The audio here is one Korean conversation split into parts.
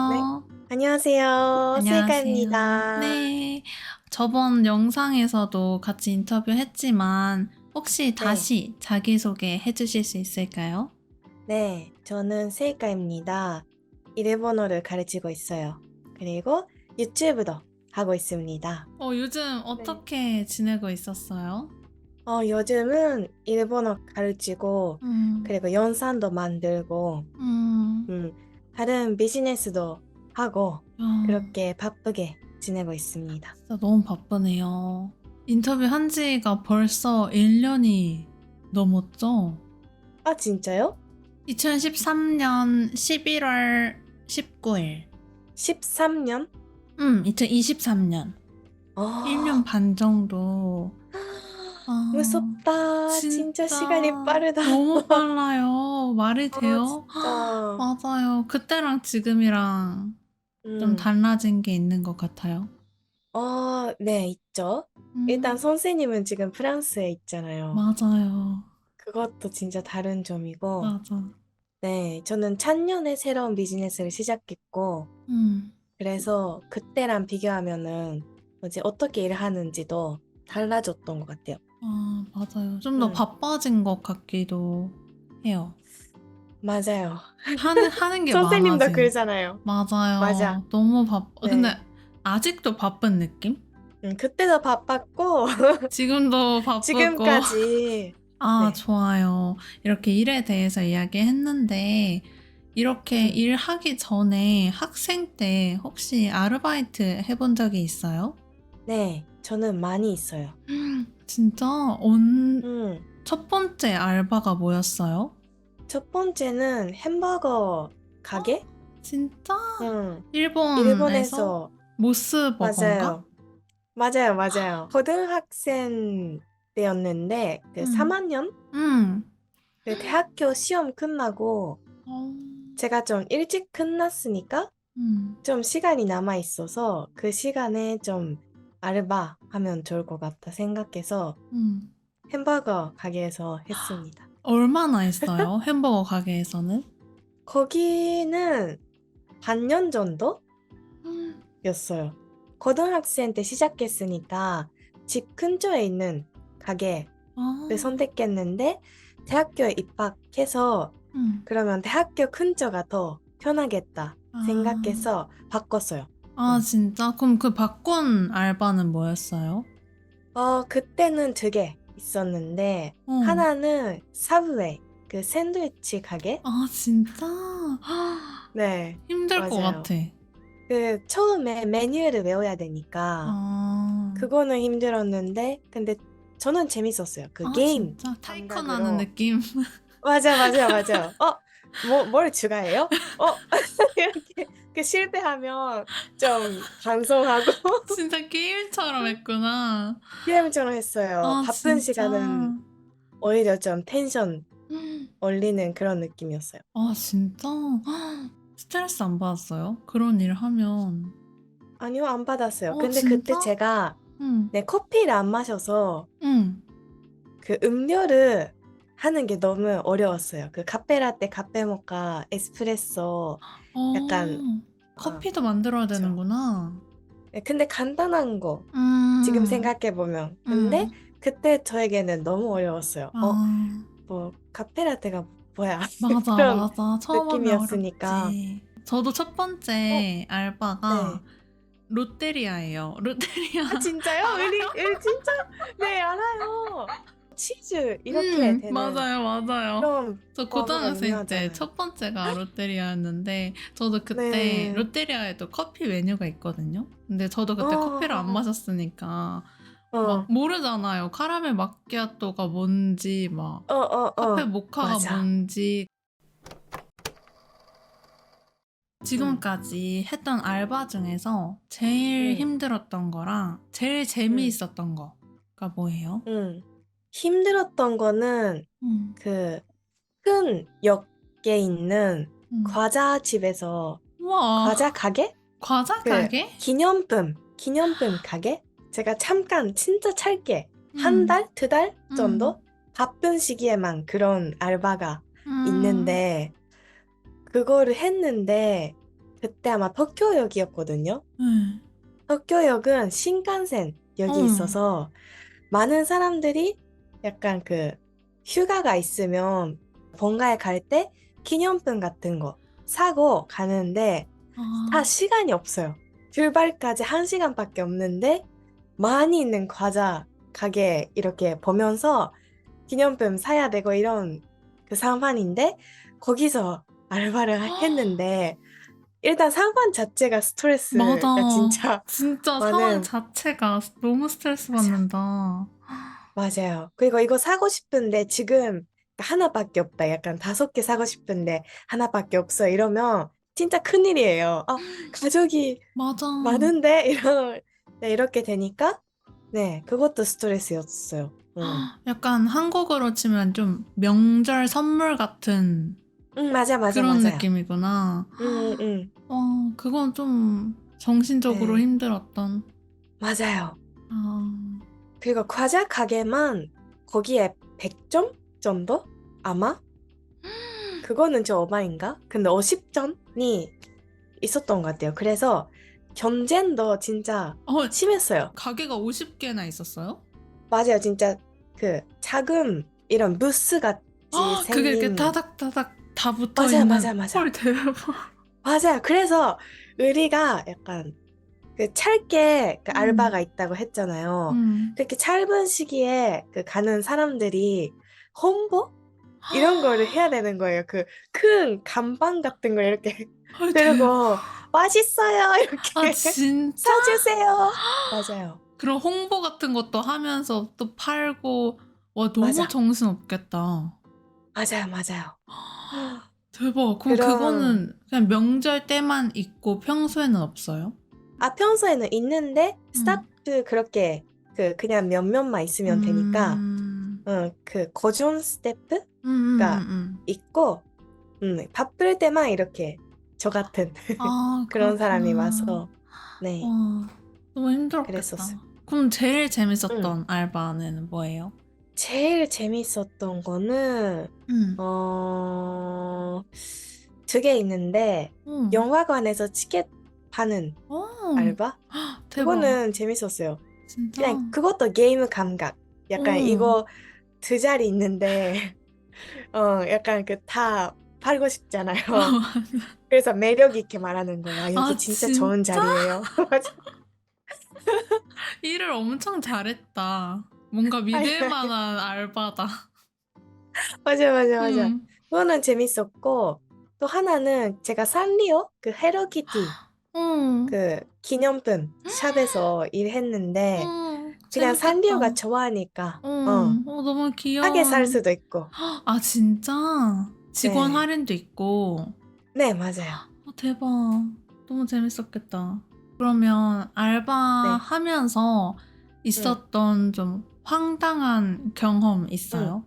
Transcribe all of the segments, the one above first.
네. 안녕하세요. 안녕하세요. 안녕하세요. 세이카입니다. 네. 저번 영상에서도 같이 인터뷰했지만 혹시 네. 다시 자기소개 해주실 수 있을까요? 네. 저는 세이카입니다. 일본어를 가르치고 있어요. 그리고 유튜브도 하고 있습니다. 요즘 네. 어떻게 지내고 있었어요? 요즘은 일본어 가르치고, 음, 그리고 영상도 만들고, 음, 음, 다른 비즈니스도 하고, 아, 그렇게 바쁘게 지내고 있습니다. 진짜 너무 바쁘네요. 인터뷰 한 지가 벌써 1년이 넘었죠? 아, 진짜요? 2013년 11월 19일. 13년? 2023년. 1년 아, 반 정도. 아, 무섭다. 진짜 시간이 진짜 빠르다. 너무 빨라요. 말이 돼요? 진짜. 맞아요. 그때랑 지금이랑 좀 음. 달라진 게 있는 것 같아요. 네, 있죠. 일단 음, 선생님은 지금 프랑스에 있잖아요. 맞아요. 그것도 진짜 다른 점이고, 맞아. 네, 저는 작년에 새로운 비즈니스를 시작했고, 음, 그래서 그때랑 비교하면은 이제 어떻게 일을 하는지도 달라졌던 것 같아요. 맞아요. 좀 더 음, 바빠진 것 같기도 해요. 맞아요. 하는 게 선생님도 많아진. 그러잖아요. 맞아. 맞아요. 너무 근데 네. 아직도 바쁜 느낌? 그때도 바빴고, 지금도 바쁘고. 지금까지, 네. 좋아요. 이렇게 일에 대해서 이야기했는데, 이렇게 음, 일하기 전에 학생 때 혹시 아르바이트 해본 적이 있어요? 네, 저는 많이 있어요. 진짜? 음. 첫 번째 알바가 뭐였어요? 첫 번째는 햄버거 가게? 진짜? 응. 일본에서 일본에서, 모스버거인가? 맞아요. 맞아요, 맞아요. 고등학생 때였는데, 그 음, 3학년? 음. 그 대학교 시험 끝나고, 어, 제가 좀 일찍 끝났으니까, 음, 좀 시간이 남아 있어서, 그 시간에 좀 알바 하면 좋을 것 같다 생각해서, 음. 햄버거 가게에서 했습니다. 얼마나 했어요? 햄버거 가게에서는? 거기는 반년 정도? 음. 였어요. 고등학생 때 시작했으니까 집 근처에 있는 가게를 아, 선택했는데 대학교에 입학해서 음. 그러면 대학교 근처가 더 편하겠다 아. 생각해서 바꿨어요. 진짜? 그럼 그 바꾼 알바는 뭐였어요? 그때는 두 개 있었는데 어. 하나는 사브웨이 그 샌드위치 가게? 진짜? 네, 힘들 것 맞아요. 같아. 그 처음에 메뉴를 외워야 되니까 아, 그거는 힘들었는데, 근데 저는 재밌었어요. 그 게임 진짜? 타이커 나는 감각으로. 느낌? 맞아, 맞아요, 맞아요. 뭘 추가해요? 이렇게 그 실패하면 좀 반성하고 진짜 게임처럼 했구나. 게임처럼 했어요. 바쁜 진짜? 시간은 오히려 좀 텐션 올리는 그런 느낌이었어요. 진짜? 스트레스 안 받았어요? 그런 일 하면. 아니요, 안 받았어요. 근데 그때 진짜? 제가 응, 네, 커피를 안 마셔서 응. 그 음료를 하는 게 너무 어려웠어요. 그 카페라떼, 카페모카, 에스프레소 약간 커피도 만들어야 그쵸. 되는구나. 네, 근데 간단한 거 지금 음, 생각해 보면 근데 음. 그때 저에게는 너무 어려웠어요. 아. 뭐 카페라떼가 뭐야 맞아, 그런 맞아. 처음 하면 느낌이었으니까. 어렵지. 저도 첫 어, 번째 알바가 네. 롯데리아예요. 롯데리아 아 진짜요? 알아요? 우리 진짜 네 알아요. 치즈 이렇게 되는 맞아요, 맞아요. 그런 저 버거가 고등학생 때 유명하잖아요. 첫 번째가 롯데리아였는데, 저도 그때 네. 롯데리아에도 커피 메뉴가 있거든요. 근데 저도 그때 커피를 안 어, 마셨으니까, 막 어, 모르잖아요. 카라멜 마키아토가 뭔지, 막 카페 모카가 맞아. 뭔지. 응, 지금까지 했던 알바 중에서 제일 응, 힘들었던 거랑 제일 응, 재미있었던 거가 뭐예요? 응. 힘들었던 거는 음, 그 큰 역에 있는 음. 과자 집에서 과자 우와, 가게? 과자 그 가게? 기념품 가게? 제가 잠깐 진짜 짧게 한 음, 달, 두 달 음, 정도 바쁜 시기에만 그런 알바가 음, 있는데 그거를 했는데 그때 아마 도쿄역이었거든요. 네. 도쿄역은 신칸센역이 어. 있어서 많은 사람들이 약간 그 휴가가 있으면 본가에 갈 때 기념품 같은 거 사고 가는데 다 아. 시간이 없어요. 출발까지 1시간밖에 없는데 많이 있는 과자 가게 이렇게 보면서 기념품 사야 되고 이런 그 상황인데 거기서 알바를 했는데 일단 상황 자체가 맞아. 스트레스가 진짜 진짜 상황 많은. 자체가 너무 스트레스 맞아. 받는다. 맞아요. 그리고 이거 사고 싶은데 지금 하나밖에 없다. 약간 5개 사고 싶은데 하나밖에 없어. 이러면 진짜 큰일이에요. 가족이 맞아. 많은데 네, 이렇게 되니까 네, 그것도 스트레스였어요. 응. 약간 한국어로 치면 좀 명절 선물 같은 응, 맞아, 맞아, 그런 맞아요. 느낌이구나. 응, 응, 응. 그건 좀 정신적으로 네, 힘들었던. 맞아요. 아, 그리고 과자 가게만 거기에 100점 정도? 아마? 그거는 좀 오바인가? 근데 50점이 있었던 것 같아요. 그래서 경쟁도 진짜 어, 심했어요. 가게가 50개나 있었어요? 맞아요. 진짜 그 작은 이런 부스 같이 그게 이렇게 생긴. 타닥타닥 다 붙어 맞아요, 있는. 맞아요, 맞아요. 헐, 대박. 맞아요. 그래서 우리가 약간 그 짧게 그 음, 알바가 있다고 했잖아요. 음. 그렇게 짧은 시기에 그 가는 사람들이 홍보? 이런 거를 해야 되는 거예요. 그 큰 간판 같은 거 이렇게 헐, 들고 대박. 맛있어요 아, 이렇게 진짜? 사주세요. 맞아요. 그런 홍보 같은 것도 하면서 또 팔고. 와, 너무 맞아. 정신없겠다. 맞아요. 맞아요. 대박. 그럼 그런 그거는 그냥 명절 때만 있고 평소에는 없어요? 평소에는 있는데 응. 스타프 그렇게 그냥 몇몇만 있으면 되니까 음, 그 고정 스태프가 음, 음, 음, 음. 있고 바쁠 때만 이렇게 저 같은 아, 그런 사람이 그렇구나. 와서 네, 와, 너무 그랬었어요. 힘들었겠다. 그럼 제일 음. 재밌었던 알바는 뭐예요? 제일 재밌었던 거는 응. 어, 2개 있는데 응. 영화관에서 티켓 파는 어, 알바? 대박. 그거는 재밌었어요. 진짜? 그냥 그것도 게임 감각. 약간 어. 이거 2자리 있는데 약간 그 다 팔고 싶잖아요. 그래서 매력 있게 말하는 거예요. 여기 아, 진짜 좋은 진짜? 자리예요. 맞아. 일을 엄청 잘했다. 뭔가 아니, 믿을 아니. 만한 알바다. 맞아, 맞아, 맞아. 응. 그거는 재밌었고 또 하나는 제가 산리오 그 헬로키티 응. 그 기념품 샵에서 일했는데 응. 그냥 재밌겠다. 산리오가 좋아하니까 응. 너무 싸게 살 귀여운. 수도 있고. 아, 진짜? 직원 네. 할인도 있고. 네, 맞아요. 대박. 너무 재밌었겠다. 그러면 네. 알바하면서 응, 있었던 좀 황당한 경험 응. 있어요?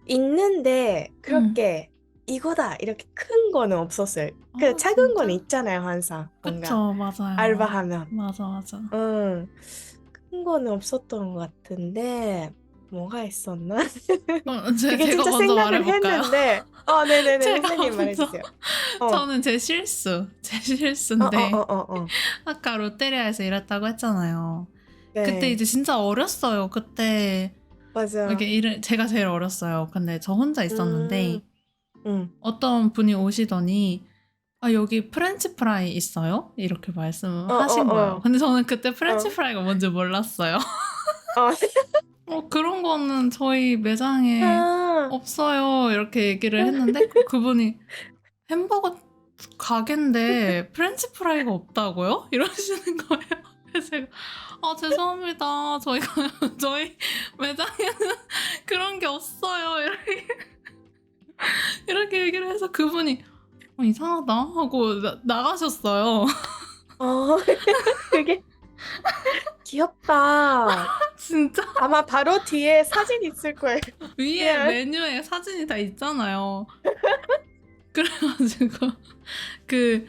있는데 응. 그렇게 이거다 이렇게 큰 거는 없었어요. 그 아, 작은 거는 진짜? 있잖아요, 항상 뭔가 그쵸, 맞아요. 알바하면. 맞아, 맞아. 응. 큰 거는 없었던 것 같은데 뭐가 있었나? 그게 제가 진짜 먼저 생각을 말해볼까요? 했는데 네네네 제가 선생님 먼저. 말해주세요. 어, 저는 제 어, 어, 어, 실수인데, 어, 어. 아까 롯데리아에서 일했다고 했잖아요. 그때 네, 이제 진짜 어렸어요. 그때, 이렇게 맞아. 제가 제일 어렸어요. 근데 저 혼자 음, 있었는데, 음, 어떤 분이 오시더니, 여기 프렌치 프라이 있어요? 이렇게 어, 어, 말씀하신 거예요. 어, 근데 저는 그때 프렌치 어, 프라이가 뭔지 몰랐어요. 어. 그런 거는 저희 매장에 아, 없어요. 이렇게 얘기를 했는데, 그분이 햄버거 가게인데 프렌치 프라이가 없다고요? 이러시는 거예요. 그래서 제가, 죄송합니다. 저희가, 저희 매장에는 그런 게 없어요. 이렇게 얘기를 해서 그분이, 이상하다 하고 나가셨어요. 어, 그게 귀엽다. 진짜? 아마 바로 뒤에 사진 있을 거예요. 위에 그냥, 메뉴에 사진이 다 있잖아요. 그래가지고 그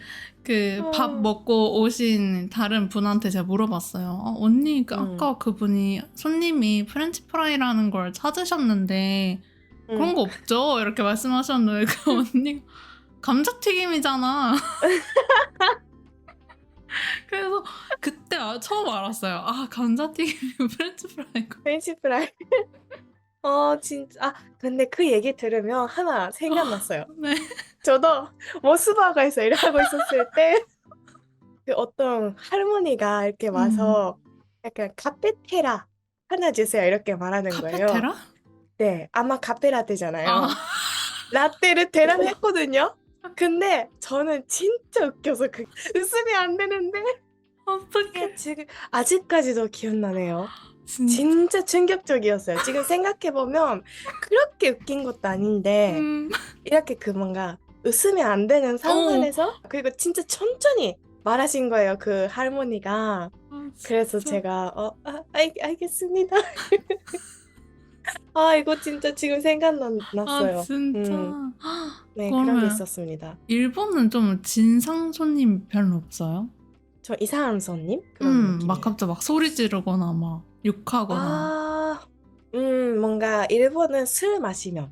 밥 어, 먹고 오신 다른 분한테 제가 물어봤어요. 언니, 음, 아까 그분이 손님이 프렌치 프라이라는 걸 찾으셨는데 그런 음, 거 없죠? 이렇게 말씀하셨는데 그 언니가 감자튀김이잖아. 그래서 그때 처음 알았어요. 아, 감자튀김이 프렌치 프라이고. 프렌치 프라이. 진짜. 근데 그 얘기 들으면 하나 생각났어요. 네. 저도 모스버거에서 일하고 있었을 때 그 어떤 할머니가 이렇게 와서 약간 카페테라 하나 주세요 이렇게 말하는 거예요. 카페테라? 네, 아마 아, 카페라떼잖아요. 라떼를 대란했거든요. 근데 저는 진짜 웃겨서 웃으면 안 되는데 어떡해. 지금 아직까지도 기억나네요. 진짜. 진짜 충격적이었어요. 지금 생각해보면 그렇게 웃긴 것도 아닌데 이렇게 그 뭔가 웃으면 안 되는 상황에서 그리고 진짜 천천히 말하신 거예요. 그 할머니가. 그래서 진짜. 제가 알겠습니다. 이거 진짜 지금 아, 생각났어요. 진짜. 네, 그런 게 그러면 있었습니다. 일본은 좀 진상 손님 별로 없어요? 저 이상한 손님? 그런 막 느낌이에요. 갑자기 막 소리 지르거나 막 욕하거나. 뭔가 일본은 술 마시면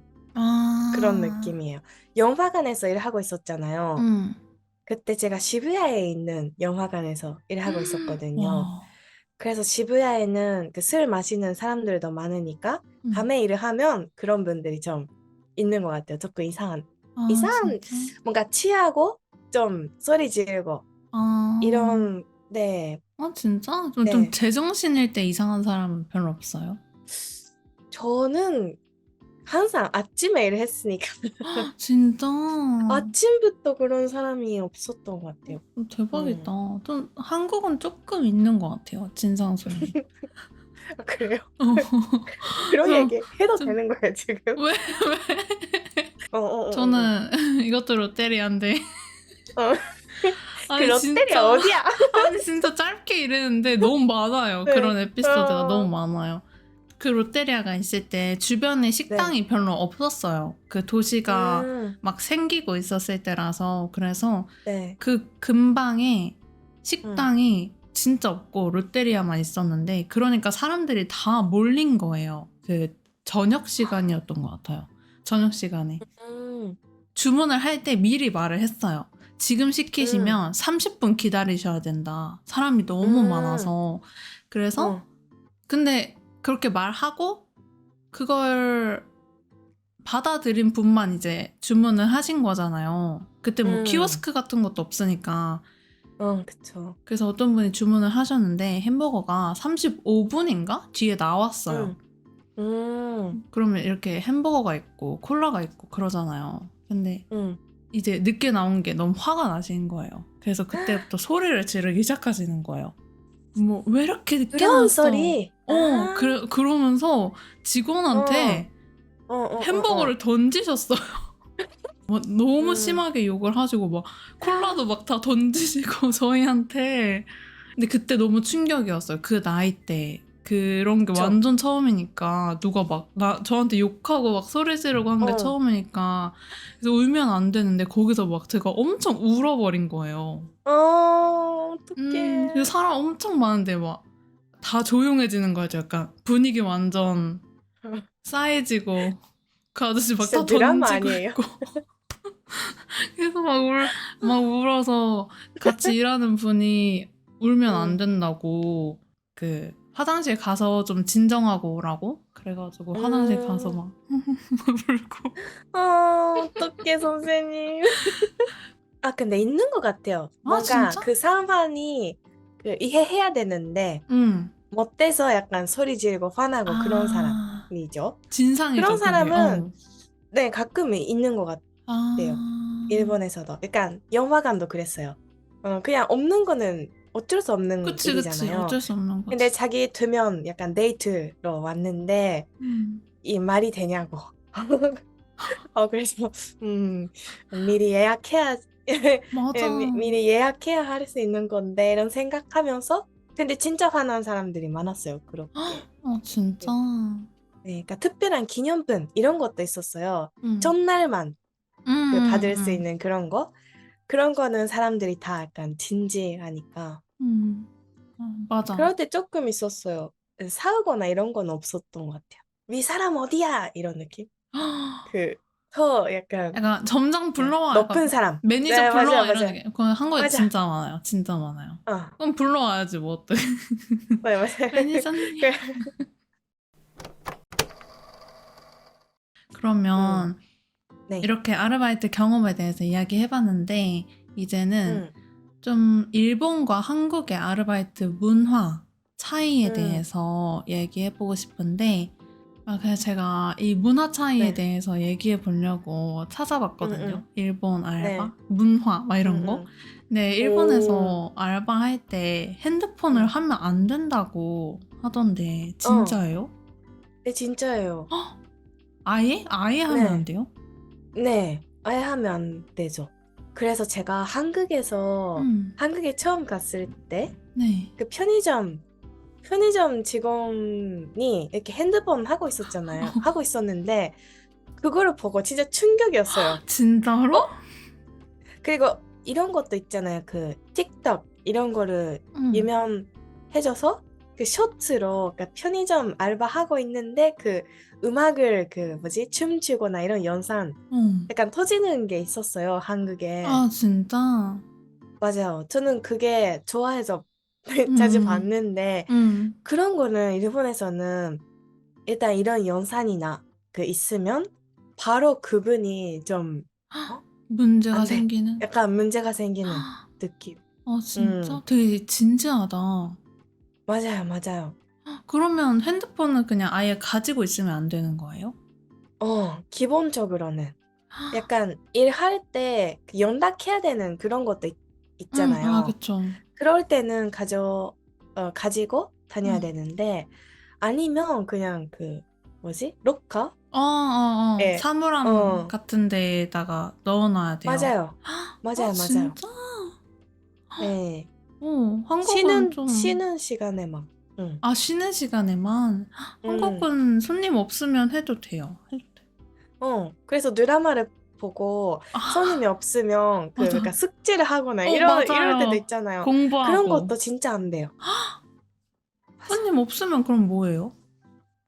그런 아, 느낌이에요. 영화관에서 일하고 있었잖아요. 음. 그때 제가 시부야에 있는 영화관에서 일하고 있었거든요. 와, 그래서 시부야에는 그 술 마시는 사람들도 많으니까 밤에 일을 하면 그런 분들이 좀 있는 것 같아요. 조금 이상한 진짜? 뭔가 취하고 좀 소리 지르고 아, 이런 네, 진짜? 좀 네. 제정신일 때 이상한 사람은 별로 없어요? 저는 항상 아침에 일을 했으니까 진짜? 아침부터 그런 사람이 없었던 것 같아요. 대박이다. 좀 한국은 조금 있는 것 같아요. 진상 손님. 그래요? 어, 그런 좀, 얘기 해도 좀, 되는 거예요, 지금? 왜, 왜? 어. 저는 이것도 롯데리아인데. 어. 그 아니, 롯데리아 진짜. 어디야? 아니, 진짜 짧게 이랬는데 너무 많아요. 네. 그런 에피소드가 너무 많아요. 그 롯데리아가 있을 때 주변에 네. 식당이 별로 없었어요. 그 도시가 막 생기고 있었을 때라서. 그래서 네. 그 근방에 식당이 진짜 없고 롯데리아만 있었는데, 그러니까 사람들이 다 몰린 거예요. 그 저녁 시간이었던 것 같아요. 저녁 시간에. 음. 주문을 할 때 미리 말을 했어요. 지금 음. 시키시면 30분 기다리셔야 된다. 사람이 너무 많아서. 그래서 근데 그렇게 말하고 그걸 받아들인 분만 이제 주문을 하신 거잖아요. 그때 뭐 키오스크 같은 것도 없으니까. 그쵸. 그래서 어떤 분이 주문을 하셨는데 햄버거가 35분인가? 뒤에 나왔어요. 그러면 이렇게 햄버거가 있고 콜라가 있고 그러잖아요. 근데 이제 늦게 나온 게 너무 화가 나신 거예요. 그래서 그때부터 소리를 지르기 시작하시는 거예요. 뭐 왜 이렇게 늦게 그런 나왔어? 소리. 그러면서 직원한테 햄버거를 던지셨어요. 뭐 너무 심하게 욕을 하시고 막 콜라도 막 다 던지시고 저희한테. 근데 그때 너무 충격이었어요. 그 나이 때 그런 게 그쵸. 완전 처음이니까 누가 막 저한테 욕하고 막 소리 지르고 한 게 처음이니까. 그래서 울면 안 되는데 거기서 막 제가 엄청 울어버린 거예요. 어떡해. 그래서 사람 엄청 많은데 막 다 조용해지는 거죠. 약간 분위기 완전 싸해지고 그 아저씨 막 진짜 다 드라마 던지고 아니에요? 있고. 그래서 막 울어서 같이 일하는 분이 울면 안 된다고 그 화장실 가서 좀 진정하고 오라고 그래가지고 화장실 가서 막 울고. 어떡해, 선생님. 근데 있는 것 같아요. 뭔가 진짜? 그 상황이 이해해야 되는데 못 돼서 약간 소리 지르고 화나고 그런 사람이죠. 그런 진상이죠 그게. 사람은 네, 가끔 있는 것 같아요. 일본에서도. 약간 영화관도 그랬어요. 그냥 없는 거는 어쩔 수 없는 그치 일이잖아요. 어쩔 수 없는 근데 거지. 자기 두면 약간 데이트로 왔는데 이 말이 되냐고. 그래서 미리 예약해야 맞아. 미리 예약해야 할 수 있는 건데 이런 생각하면서 근데 진짜 화난 사람들이 많았어요. 그렇게. 진짜. 네, 그러니까 특별한 기념품 이런 것도 있었어요. 음. 첫날만 받을 수 음. 있는 그런 거. 그런 거는 사람들이 다 약간 진지하니까. 맞아. 그럴 때 조금 있었어요. 사오거나 이런 건 없었던 것 같아요. 위 사람 어디야? 이런 느낌? 그 더 약간 약간 점장 불러와. 높은 약간 사람. 매니저 네, 불러와 맞아요, 이런 맞아요. 얘기. 그건 한국에 맞아. 진짜 많아요. 진짜 많아요. 어, 그럼 불러와야지 뭐 어때? 맞아요, 맞아요. 매니저님. 그, 음, 그러면 네. 이렇게 아르바이트 경험에 대해서 이야기해봤는데 이제는 음, 좀 일본과 한국의 아르바이트 문화 차이에 음, 대해서 얘기해보고 싶은데 그래서 제가 이 문화 차이에 네. 대해서 얘기해 보려고 음, 찾아봤거든요. 일본 네. 알바, 문화 막 이런 거. 음. 근데 오, 일본에서 알바할 때 핸드폰을 음. 하면 안 된다고 하던데 어, 진짜예요? 네, 진짜예요. 아예? 아예 하면 안 네, 돼요? 네. 아예 하면 안 되죠. 그래서 제가 한국에 처음 갔을 때, 네. 그 편의점 직원이 이렇게 핸드폰 하고 있었잖아요. 하고 있었는데, 그거를 보고 진짜 충격이었어요. 진짜로? 어? 그리고 이런 것도 있잖아요. 그 틱톡 이런 거를 응. 유명해져서 그 쇼츠로 그러니까 편의점 알바하고 있는데 그 음악을 그 뭐지 춤추거나 이런 영상 응. 약간 터지는 게 있었어요. 한국에. 아, 진짜? 맞아요. 저는 그게 좋아해서 자주 응, 봤는데 응. 그런 거는 일본에서는 일단 이런 영상이나 그 있으면 바로 그분이 좀 어? 문제가 안 돼. 생기는? 약간 문제가 생기는 느낌. 아, 진짜? 음, 되게 진지하다. 맞아요, 맞아요. 그러면 핸드폰은 그냥 아예 가지고 있으면 안 되는 거예요? 기본적으로는 약간 일할 때그 연락해야 되는 그런 것도 응, 아, 있잖아요. 그쵸. 그럴 때는 가지고 다녀야 응. 되는데 아니면 그냥 그 뭐지? 로커? 예, 사물함 같은 데에다가 넣어놔야 돼요. 맞아요. 아, 맞아요, 맞아요. 진짜? 예, 한국은 좀, 쉬는 시간에만. 응, 쉬는 시간에만. 응. 한국은 손님 없으면 해도 돼요. 해도 돼. 그래서 드라마를 보고 아, 손님이 없으면 그 맞아. 그러니까 숙제를 하거나 이럴 때도 맞아요. 있잖아요. 그런 공부하고. 것도 진짜 안 돼요. 맞아. 손님 없으면 그럼 뭐예요?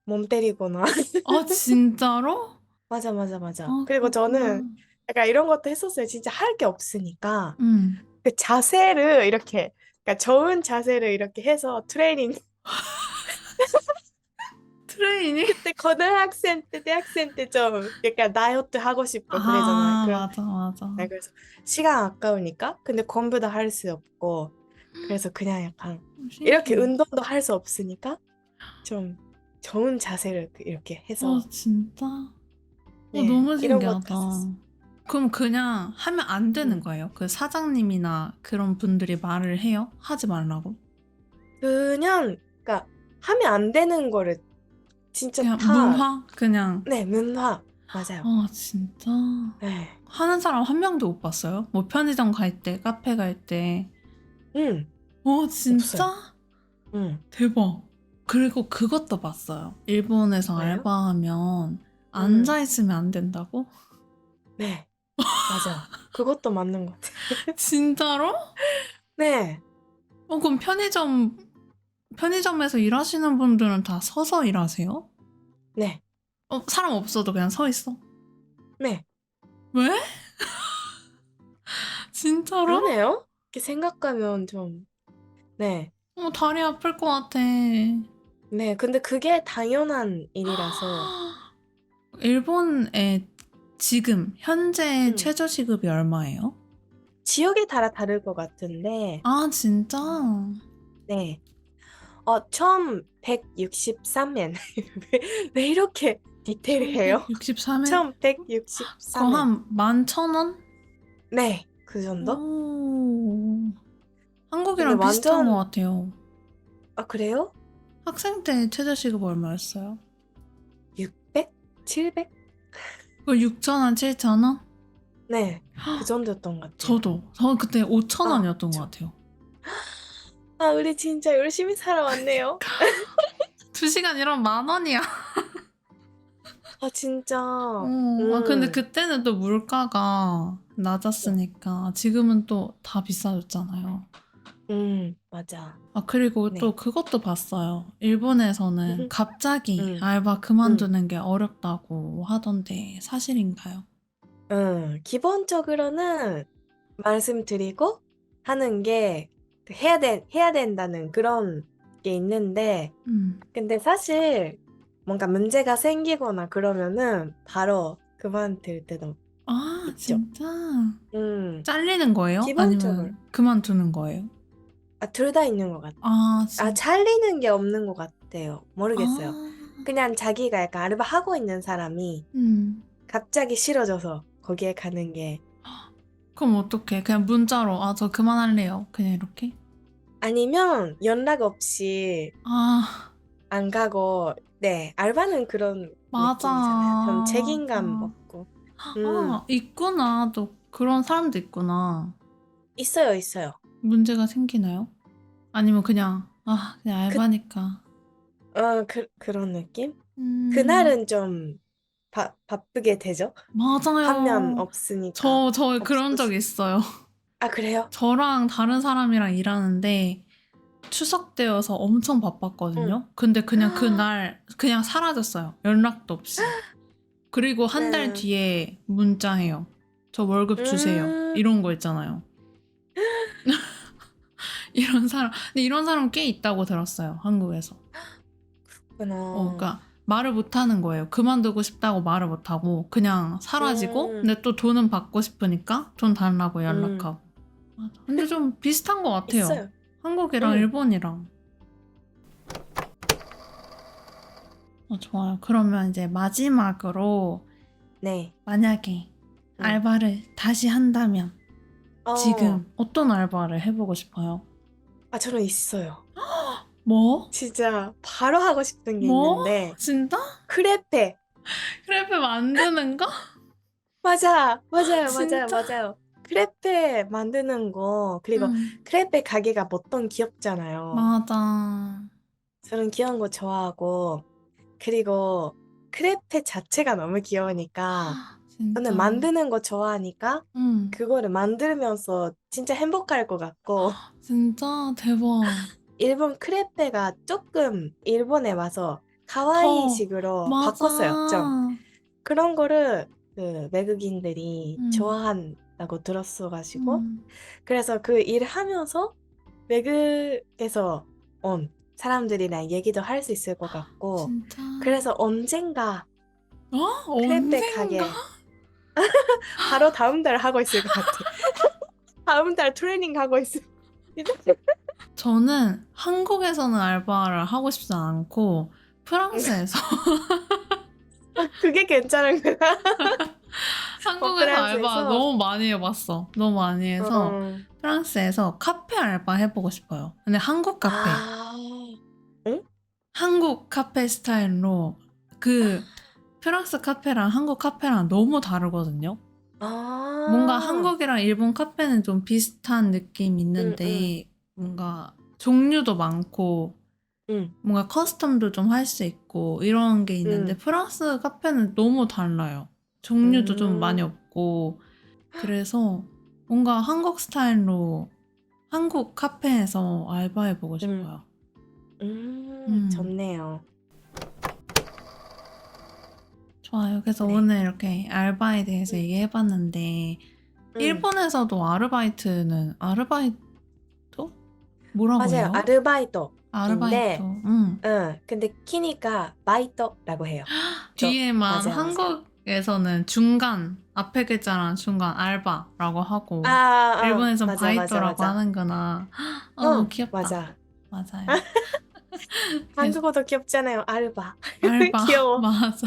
몸 때리거나. 아, 진짜로? 맞아, 맞아, 맞아. 아, 그리고 저는 그렇구나. 약간 이런 것도 했었어요. 진짜 할 게 없으니까. 음. 그 자세를 이렇게, 그러니까 좋은 자세를 이렇게 해서 트레이닝. 트레이닝? 그때 고등학생 때, 대학생 때 좀 약간 다이어트 하고 싶고 그러잖아요. 맞아, 맞아. 네, 그래서 시간 아까우니까. 근데 공부도 할 수 없고. 그래서 그냥 약간 이렇게 신기해. 운동도 할 수 없으니까 좀 좋은 자세를 이렇게 해서 진짜? 네, 너무 이런 것도 신기하다. 했었어. 그럼 그냥 하면 안 되는 음. 거예요? 그 사장님이나 그런 분들이 말을 해요? 하지 말라고? 그냥 그러니까 하면 안 되는 거를 진짜 그냥 다 문화? 그냥. 네, 문화 맞아요. 진짜? 네. 하는 사람 한 명도 못 봤어요? 뭐 편의점 갈 때, 카페 갈 때. 음, 없어요. 진짜? 음. 대박. 그리고 그것도 봤어요. 일본에서 뭐예요? 알바하면 음. 앉아있으면 안 된다고? 네. 맞아요. 그것도 맞는 것 같아요. 진짜로? 네. 그럼 편의점에서 일하시는 분들은 다 서서 일하세요? 네. 사람 없어도 그냥 서 있어? 네. 왜? 진짜로? 그러네요. 이렇게 생각하면 좀 네. 다리 아플 것 같아. 네. 근데 그게 당연한 일이라서 일본의 지금 현재 음. 최저시급이 얼마예요? 지역에 따라 다를 것 같은데 아, 진짜? 네. 처음 163엔. 왜 이렇게 디테일해요? 1163엔? 처음 그럼 163엔. 한 11,000원? 네, 그 정도? 오, 근데 한국이랑 비슷한 것 완전, 같아요. 그래요? 학생 때 최저시급 얼마였어요? 600? 700? 그 6,000원, 7,000원? 네, 그 정도였던 것 같아요. 저 그때 5,000원이었던 것 저, 같아요. 우리 진짜 열심히 살아왔네요. 2시간 일하면 10,000원이야. 진짜. 근데 음, 그때는 또 물가가 낮았으니까 지금은 또 다 비싸졌잖아요. 맞아. 그리고 또 네. 그것도 봤어요. 일본에서는 갑자기 음, 알바 음. 그만두는 게 어렵다고 하던데 사실인가요? 기본적으로는 말씀드리고 하는 게 해야 된다는 그런 게 있는데, 근데 사실 뭔가 문제가 생기거나 그러면은 바로 그만둘 때도 아, 있죠. 진짜? 잘리는 기본적으로. 거예요? 아니면 그만두는 거예요? 둘 다 있는 것 같아요. 아, 진짜. 잘리는 게 없는 것 같아요. 모르겠어요. 아, 그냥 자기가 약간 알바 하고 있는 사람이 갑자기 싫어져서 거기에 가는 게 그럼 어떡해? 그냥 문자로, 아, 저 그만할래요. 그냥 이렇게? 아니면 연락 없이 아, 안 가고 네, 알바는 그런 맞아. 느낌이잖아요. 좀 책임감 맞아. 없고. 아, 있구나. 또 그런 사람도 있구나. 있어요, 있어요. 문제가 생기나요? 아니면 그냥, 아, 그냥 그, 알바니까. 그런 느낌? 음, 그날은 좀 바쁘게 되죠? 한 명 맞아요. 없으니까. 저 그런 적 없으시... 있어요. 그래요? 저랑 다른 사람이랑 일하는데 추석 때여서 엄청 응. 바빴거든요. 근데 그냥 그날 그냥 사라졌어요. 연락도 없이. 그리고 한 달 네. 뒤에 문자해요. 저 월급 주세요. 음, 이런 거 있잖아요. 이런 사람, 근데 이런 사람 꽤 있다고 들었어요. 한국에서. 그렇구나. 그러니까 말을 못 하는 거예요. 그만두고 싶다고 말을 못 하고 그냥 사라지고 음, 근데 또 돈은 받고 싶으니까 돈 달라고 음, 연락하고. 맞아. 근데 좀 비슷한 것 같아요. 있어요. 한국이랑 음, 일본이랑. 좋아요. 그러면 이제 마지막으로 네. 만약에 음. 알바를 다시 한다면 어, 지금 어떤 알바를 해보고 싶어요? 저는 있어요. 뭐? 진짜 바로 하고 싶은 게 뭐? 있는데, 진짜? 크레페. 크레페 만드는 거? 맞아요, 맞아요, 진짜? 맞아요. 크레페 만드는 거, 그리고 응. 크레페 가게가 보통 귀엽잖아요. 맞아. 저는 귀여운 거 좋아하고, 그리고 크레페 자체가 너무 귀여우니까, 저는 진짜. 만드는 거 좋아하니까, 응. 그거를 만들면서 진짜 행복할 것 같고, 진짜 대박. 일본 크레페가 조금 일본에 와서 더 카와이식으로 바꿨어요, 좀. 맞아. 그런 거를 그 외국인들이 응. 좋아한다고 들었어가지고, 응. 그래서 그 일 하면서 외국에서 온 사람들이랑 얘기도 할 수 있을 것 같고, 진짜. 그래서 언젠가 크레페 언젠가? 가게 바로 다음 달 하고 있을 것 같아. 다음 달 트레이닝 하고 있을. 저는 한국에서는 알바를 하고 싶지 않고 프랑스에서 그게 괜찮은구나. 한국에서 알바 프랑스에서. 너무 많이 해봤어. 너무 많이 해서 어. 프랑스에서 카페 알바 해보고 싶어요. 근데 한국 카페. 아, 응? 한국 카페 스타일로 그 프랑스 카페랑 한국 카페랑 너무 다르거든요. 뭔가 아, 한국이랑 일본 카페는 좀 비슷한 느낌이 응, 응, 있는데 뭔가 종류도 많고 응, 뭔가 커스텀도 좀 할 수 있고 이런 게 있는데 응, 프랑스 카페는 너무 달라요. 종류도 좀 많이 음, 없고 그래서 뭔가 한국 스타일로 한국 카페에서 알바해보고 응, 싶어요. 음, 좋네요. 좋아요. 그래서 네. 오늘 이렇게 알바에 대해서 응, 얘기해봤는데 응, 일본에서도 아르바이트는 아르바이트? 뭐라고 맞아요. 해요? 아르바이트. 아르바이토인데, 응, 근데 키니까 바이토라고 해요. 뒤에만 맞아요, 맞아요. 한국에서는 중간, 앞에 글자랑 중간 알바라고 하고 일본에선 맞아, 맞아, 바이토라고 맞아. 하는구나. 너무 귀엽다. 맞아. 맞아요. 그래서 한국어도 귀엽잖아요. 알바. 알바, 귀여워. 맞아.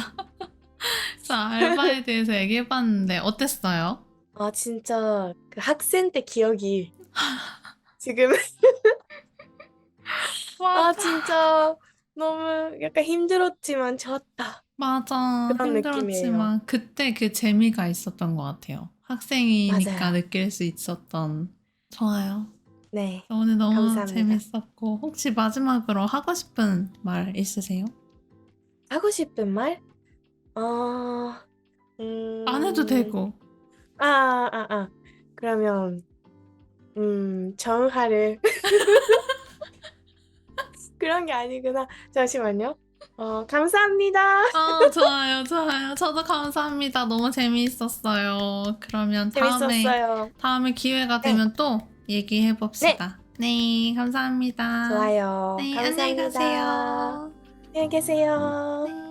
자, 알바에 대해서 얘기해봤는데 어땠어요? 진짜 그 학생 때 기억이 지금 맞아. 진짜 너무 약간 힘들었지만 좋았다. 맞아. 그런 느낌이에요. 힘들었지만 그때 그 재미가 있었던 것 같아요. 학생이니까 맞아요. 느낄 수 있었던. 좋아요. 네. 오늘 너무 감사합니다. 재밌었고 혹시 마지막으로 하고 싶은 말 있으세요? 하고 싶은 말? 어, 안 해도 음, 되고. 그러면, 정화를. 그런 게 아니구나. 잠시만요. 감사합니다. 좋아요, 좋아요. 저도 감사합니다. 너무 재미있었어요. 그러면 재밌었어요. 다음에 기회가 네. 되면 또 얘기해 봅시다. 네, 감사합니다. 좋아요. 네, 감사합니다. 안녕히 가세요. 안녕히 계세요. 네.